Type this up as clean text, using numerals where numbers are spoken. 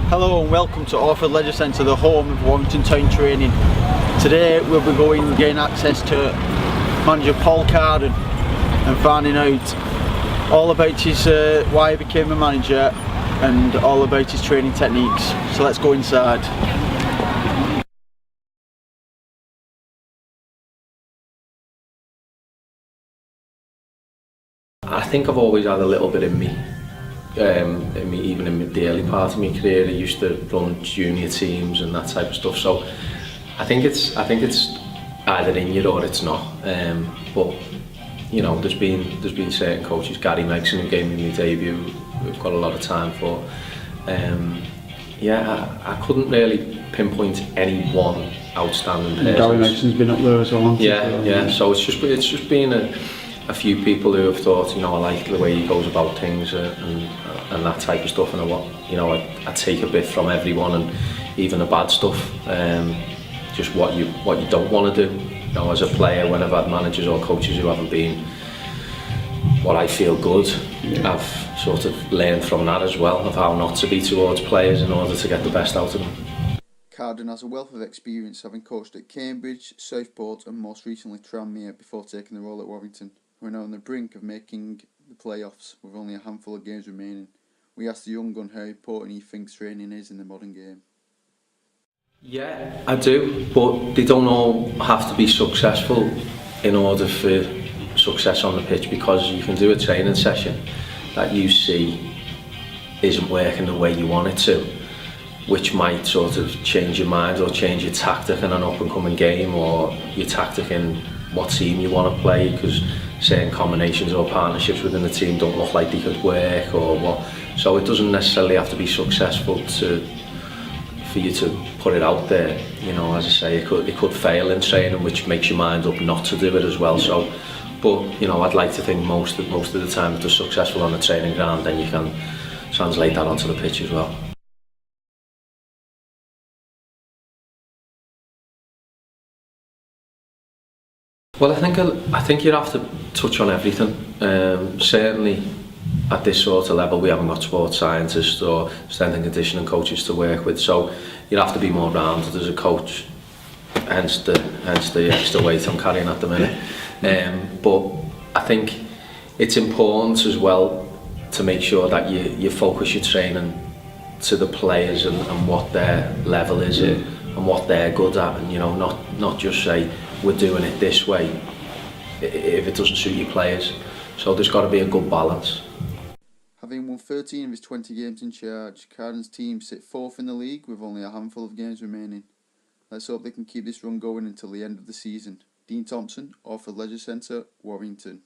Hello and welcome to Orford Leisure Centre, the home of Warrington Town Training. Today we'll be getting access to manager Paul Carden and finding out all about his why he became a manager and all about his training techniques. So let's go inside. I think I've always had a little bit in me. Even in the early part of my career, I used to run junior teams and that type of stuff. So I think it's either in you or it's not. But you know, there's been certain coaches, Gary Megson, who gave me my debut, we've got a lot of time for. Yeah, I couldn't really pinpoint any one outstanding person. Gary Megson's been up there as well. Yeah. So it's just been a few people who have thought, you know, I like the way he goes about things and that type of stuff, and I take a bit from everyone, and even the bad stuff, just what you don't want to do. You know, as a player, when I've had managers or coaches who haven't been what I feel good, I've sort of learned from that as well, of how not to be towards players in order to get the best out of them. Carden has a wealth of experience, having coached at Cambridge, Southport and most recently Tranmere before taking the role at Warrington, who are now on the brink of making the playoffs with only a handful of games remaining. We asked the young gun how important he thinks training is in the modern game. Yeah, I do, but they don't all have to be successful in order for success on the pitch, because you can do a training session that you see isn't working the way you want it to, which might sort of change your mind or change your tactic in an up and coming game, or your tactic in what team you want to play, because certain combinations or partnerships within the team don't look like they could work or what. So it doesn't necessarily have to be successful for you to put it out there. You know, as I say, it could fail in training, which makes your mind up not to do it as well. So, but you know, I'd like to think most of the time if they're successful on the training ground, then you can translate that onto the pitch as well. Well, I think you have to touch on everything. Certainly, at this sort of level, we haven't got sports scientists or strength and conditioning coaches to work with, so you have to be more rounded as a coach. Hence the extra weight I'm carrying at the minute. But I think it's important as well to make sure that you focus your training to the players and what their level is and what they're good at, and you know, not just say we're doing it this way if it doesn't suit your players. So there's got to be a good balance. Having won 13 of his 20 games in charge, Carden's team sit fourth in the league with only a handful of games remaining. Let's hope they can keep this run going until the end of the season. Dean Thompson, Orford Leisure Centre, Warrington.